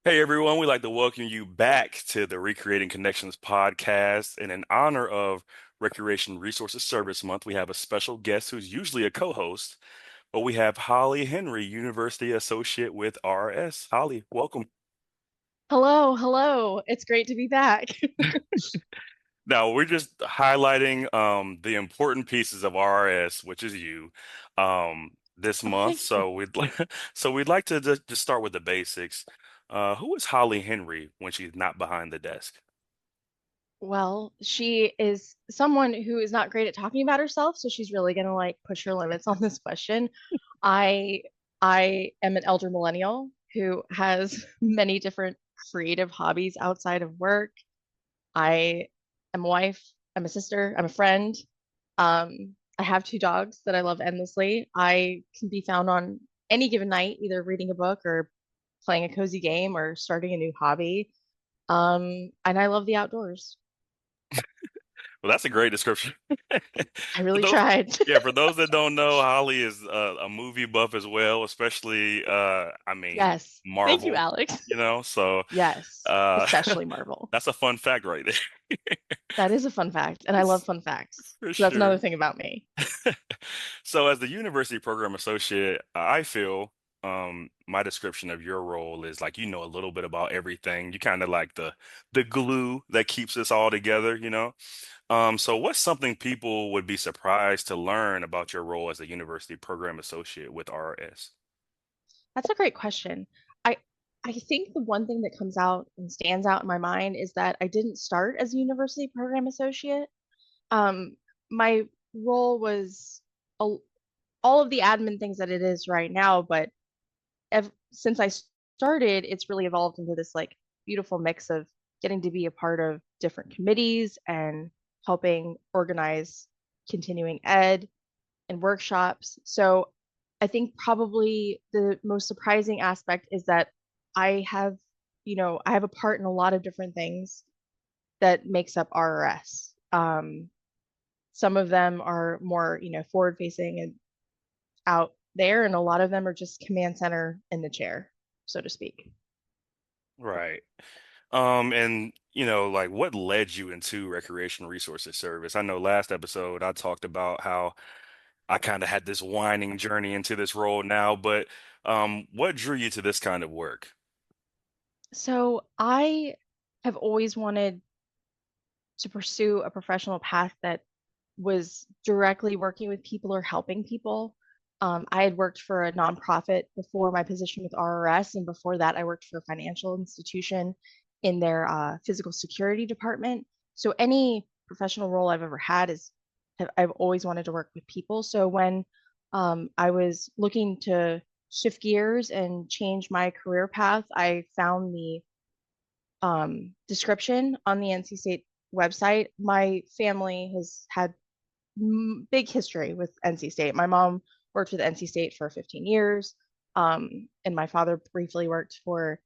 Hey everyone, we'd like to welcome you back to the Recreating Connections podcast. And in honor of Recreation Resources Service Month, we have a special guest who's usually a co-host, but we have Holly Henry, University Associate with RRS. Holly, welcome. Hello, hello. It's great to be back. Now we're just highlighting the important pieces of RRS, which is you, this Oh, month. thank you. So we'd like so we'd like to just start with the basics. Who is Holly Henry when she's not behind the desk? Well, she is someone who is not great at talking about herself, so she's really gonna like push her limits on this question. I I am an elder millennial who has many different creative hobbies outside of work. I am a wife, I'm a sister, I'm a friend. I have two dogs that I love endlessly. I can be found on any given night, either reading a book or playing a cozy game or starting a new hobby. And I love the outdoors. Well, that's a great description. I For really those, tried. yeah, for those that don't know, Holly is a movie buff as well, especially I mean Yes. Thank you, Marvel, Alex. So Yes, uh especially Marvel. that's a fun fact right there. That is a fun fact, and I love fun facts. For So that's another sure. thing about me. So as the university program associate, I feel my description of your role is like you know a little bit about everything. You kind of like the glue that keeps us all together. So what's something people would be surprised to learn about your role as a university program associate with RRS? That's a great question. I I think the one thing that comes out and stands out in my mind is that I didn't start as a university program associate. Um, my role was a, all of the admin things that it is right now, but since I started, it's really evolved into this like beautiful mix of getting to be a part of different committees and helping organize continuing ed and workshops. So I think probably the most surprising aspect is that I have, I have a part in a lot of different things that makes up RRS. Some of them are more, forward facing and out there, and a lot of them are just command center in the chair, so to speak. Right. And like what led you into recreation resources service? I know last episode I talked about how I kind of had this winding journey into this role now, but what drew you to this kind of work? So I have always wanted to pursue a professional path that was directly working with people or helping people. I had worked for a nonprofit before my position with RRS, and before that, I worked for a financial institution in their physical security department. So any professional role I've ever had I've always wanted to work with people. So when I was looking to shift gears and change my career path, I found the description on the NC State website. My family has had big history with NC State. My mom worked with NC State for 15 years, and my father briefly worked for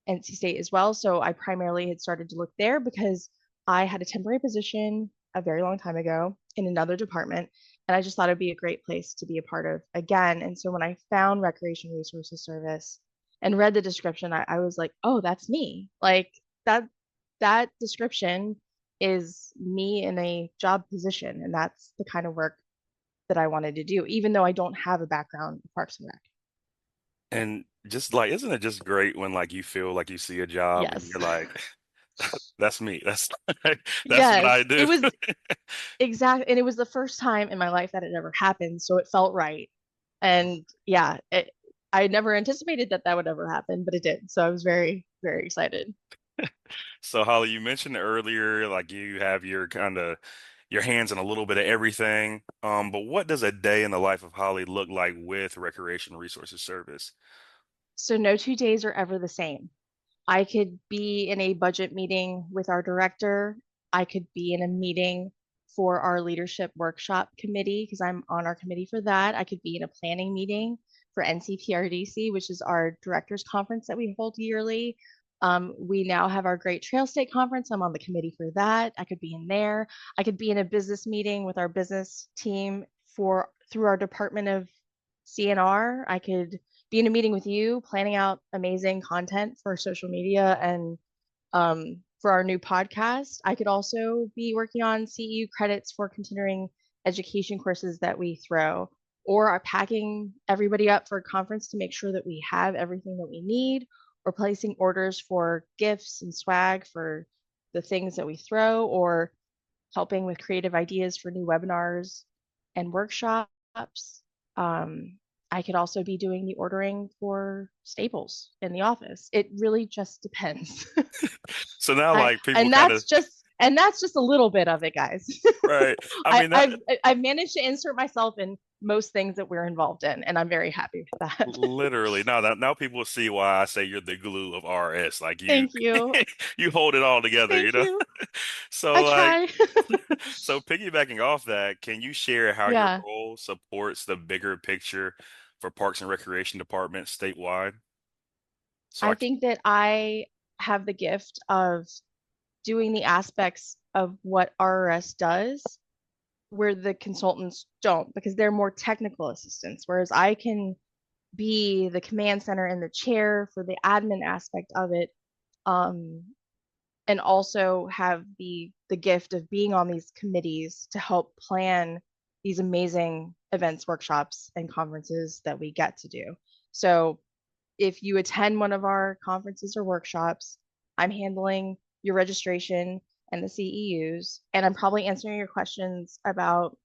NC State as well. So I primarily had started to look there because I had a temporary position a very long time ago in another department, and I just thought it'd be a great place to be a part of again. And so when I found Recreation Resources Service and read the description, I was like, oh, that's me. Like that that description is me in a job position, and that's the kind of work that I wanted to do, even though I don't have a background in Parks and Rec. And just like, isn't it just great when like you feel like you see a job and Yes. you're like, that's me. That's that's what I Yes, it do. was exact, and it was the first time in my life that it ever happened, so it felt right. And yeah, I never anticipated that that would ever happen, but it did. So I was very, very excited. So Holly, you mentioned earlier like you have your kind of your hands in a little bit of everything. But what does a day in the life of Holly look like with Recreation Resources Service? So no 2 days are ever the same. I could be in a budget meeting with our director. I could be in a meeting for our leadership workshop committee because I'm on our committee for that. I could be in a planning meeting for NCPRDC, which is our directors conference that we hold yearly. We now have our Great Trail State Conference. I'm on the committee for that. I could be in there. I could be in a business meeting with our business team for through our Department of CNR. I could be in a meeting with you, planning out amazing content for social media and for our new podcast. I could also be working on CEU credits for continuing education courses that we throw, or are packing everybody up for a conference to make sure that we have everything that we need, or placing orders for gifts and swag for the things that we throw, or helping with creative ideas for new webinars and workshops. Um, I could also be doing the ordering for staples in the office. It really just depends. So now I like people and kind of that's just a little bit of it, guys. right. I I, mean that I've I've managed to insert myself in most things that we're involved in, and I'm very happy with that. literally now people see why I say you're the glue of RS. Like you Thank you. you hold it all together, you Thank know? you. I So like try. so piggybacking off that, can you share how your Yeah. role supports the bigger picture for Parks and Recreation Department statewide? So I I think that I have the gift of doing the aspects of what RRS does where the consultants don't, because they're more technical assistants, whereas I can be the command center and the chair for the admin aspect of it, um, and also have the gift of being on these committees to help plan these amazing events, workshops, and conferences that we get to do. So if you attend one of our conferences or workshops, I'm handling your registration and the CEUs, and I'm probably answering your questions about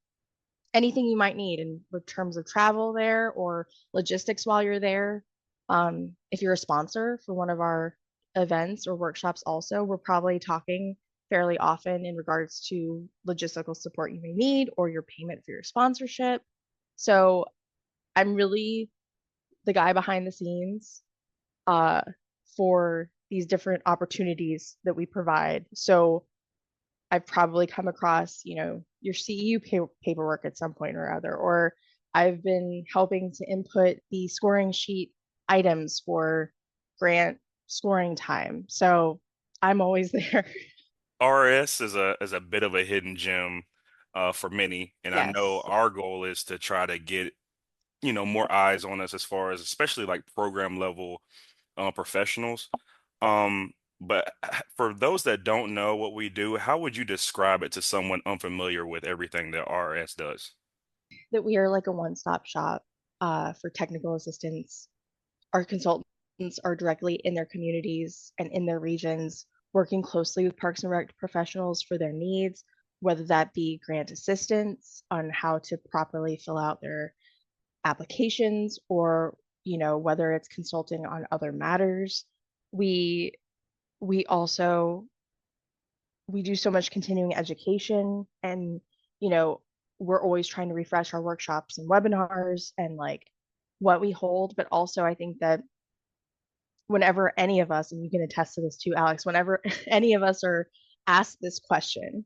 anything you might need in terms of travel there or logistics while you're there. If you're a sponsor for one of our events or workshops, also, we're probably talking fairly often in regards to logistical support you may need or your payment for your sponsorship. So I'm really the guy behind the scenes uh, for these different opportunities that we provide. So I've probably come across, your CEU paperwork at some point or other, or I've been helping to input the scoring sheet items for grant scoring time. So I'm always there. RS is a bit of a hidden gem for many, and I know Yes. our goal is to try to get more eyes on us as far as especially like program level professionals. But for those that don't know what we do, how would you describe it to someone unfamiliar with everything that RS does? That we are like a one-stop shop for technical assistance. Our consultants are directly in their communities and in their regions, working closely with Parks and Rec professionals for their needs, whether that be grant assistance on how to properly fill out their applications, or whether it's consulting on other matters. We we also we do so much continuing education, and you know we're always trying to refresh our workshops and webinars and like what we hold. But also I think that whenever any of us, and you can attest to this too, Alex, whenever any of us are asked this question,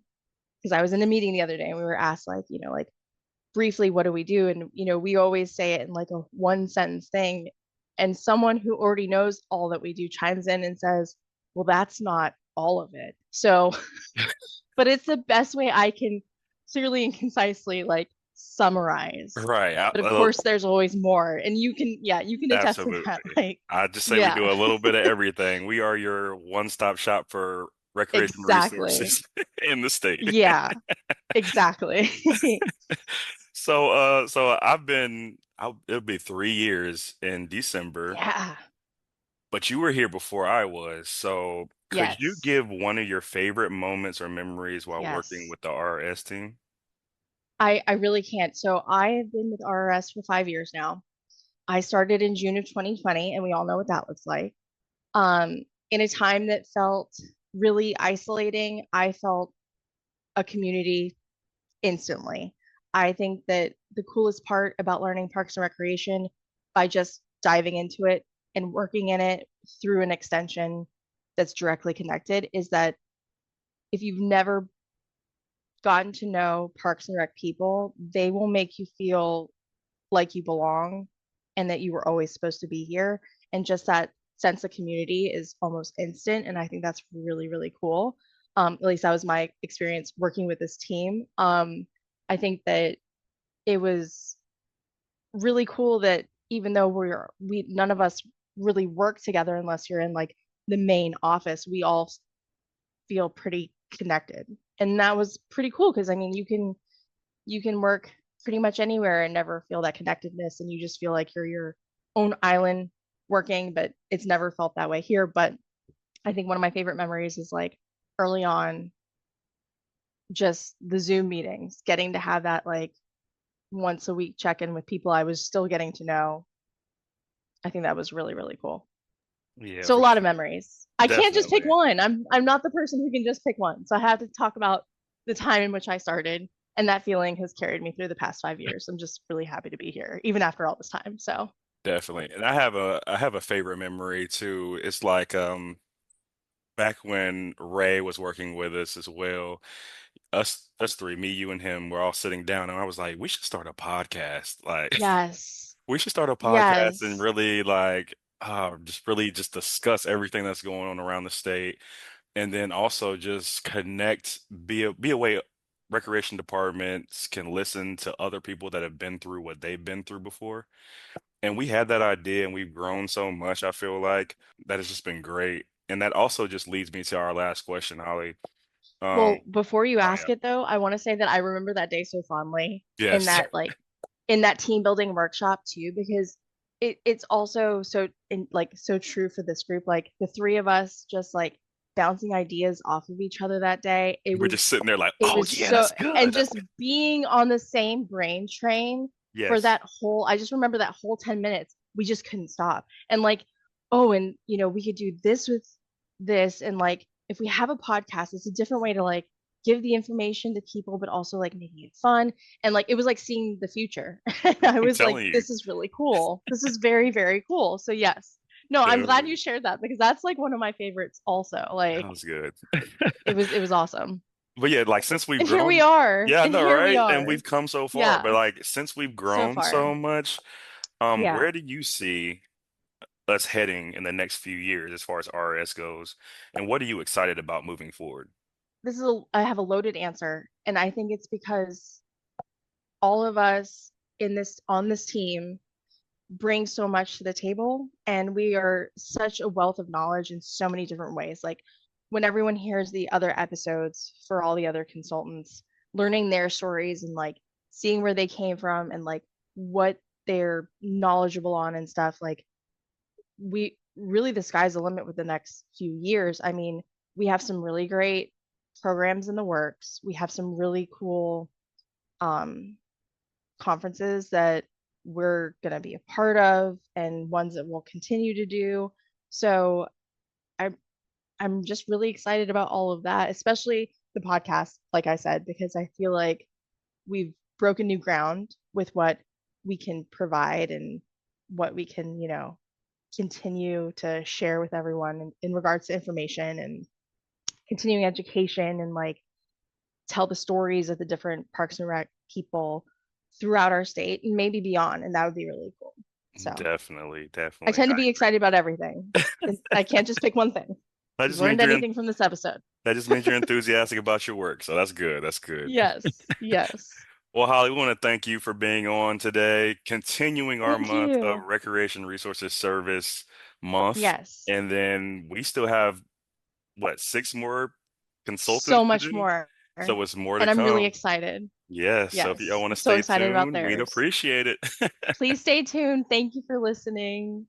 because I was in a meeting the other day and we were asked like briefly, what do we do? And we always say it in like a one sentence thing, and someone who already knows all that we do chimes in and says, well, that's not all of it. So but it's the best way I can clearly and concisely like summarize. Right. But of course there's always more, and you can attest to that. Absolutely. Like, I just say we yeah. do a little bit of everything. We are your one-stop shop for recreation Exactly. resources in the state. Yeah, exactly. So it'll be 3 years in December, Yeah. but you were here before I was. So could you Yes. give one of your favorite moments or memories while working Yes. with the RS team? I really can't. So I have been with RRS for 5 years now. I started in June of 2020, and we all know what that looks like. Um, in a time that felt really isolating, I felt a community instantly. I think that the coolest part about learning Parks and Recreation, by just diving into it and working in it through an extension that's directly connected, is that if you've never gotten to know Parks and Rec people, they will make you feel like you belong and that you were always supposed to be here. And just that sense of community is almost instant. And I think that's really, really cool. At least that was my experience working with this team. I think that it was really cool that even though we none of us really work together unless you're in like the main office, we all feel pretty connected. And that was pretty cool because I mean, you can work pretty much anywhere and never feel that connectedness and you just feel like you're your own island working, but it's never felt that way here. But I think one of my favorite memories is like early on, just the Zoom meetings, getting to have that like once a week check in with people I was still getting to know. I think that was really, really cool. Yeah, So a for lot of sure. memories. I can't just pick Definitely. one. I'm not the person who can just pick one. So I have to talk about the time in which I started, and that feeling has carried me through the past 5 years. I'm just really happy to be here, even after all this time. So Definitely. And I have a favorite memory too. It's like back when Ray was working with us as well. Us three, me, you, and him, we're all sitting down, and I was like, we should start a podcast. Like, yes, we should start a podcast and yes. really like just really just discuss everything that's going on around the state, and then also just connect, be a way recreation departments can listen to other people that have been through what they've been through before. And we had that idea and we've grown so much, I feel like that has just been great. And that also just leads me to our last question, Holly. Um, Well, before you oh ask yeah. it though, I want to say that I remember that day so fondly in Yes. that like in that team building workshop too, because it's also so in like so true for this group. Like the three of us just like bouncing ideas off of each other that day. It We're just was sitting there like, it oh was yeah, so that's good. and That's just good. being on the same brain train for Yes. that whole I just remember that whole 10 minutes. We just couldn't stop. And like, oh, and we could do this with this and like if we have a podcast, it's a different way to like give the information to people, but also like making it fun. And like it was like seeing the future. I I'm was like, telling you. this is really cool. This is very, very cool. So yes. No, I'm glad Definitely. you shared that because that's like one of my favorites also. That Like was good. it was awesome. But yeah, like since we've And here we grown, are. yeah, I And know, here we right? And are. we've come so far. But Yeah. like since we've So grown far. so much, Yeah. where do you see us heading in the next few years as far as RRS goes? And what are you excited about moving forward? I have a loaded answer. And I think it's because all of us in this on this team bring so much to the table and we are such a wealth of knowledge in so many different ways like when everyone hears the other episodes for all the other consultants learning their stories and like seeing where they came from and like what they're knowledgeable on and stuff like we really the sky's the limit with the next few years. I mean, we have some really great programs in the works. We have some really cool um conferences that we're going to be a part of and ones that we'll continue to do. So I'm I'm just really excited about all of that, especially the podcast, like I said, because I feel like we've broken new ground with what we can provide and what we can, continue to share with everyone in regards to information and continuing education and like tell the stories of the different Parks and Rec people throughout our state and maybe beyond. And that would be really cool. So Definitely, I definitely. tend to be excited about everything. I can't just pick one thing. That If you've just means learned anything from this episode. that just means you're enthusiastic about your work. So that's good. That's good. Yes. Yes. Well, Holly, we want to thank you for being on today, continuing our Thank month of you. Recreation Resources Service month. Yes. And then we still have, what, six more So consultants to much do? more. So it's more to And I'm really come. excited. Yes. So if y'all Yes. want to I'm so stay excited about tuned, we'd theirs. appreciate it. Please stay tuned. Thank you for listening.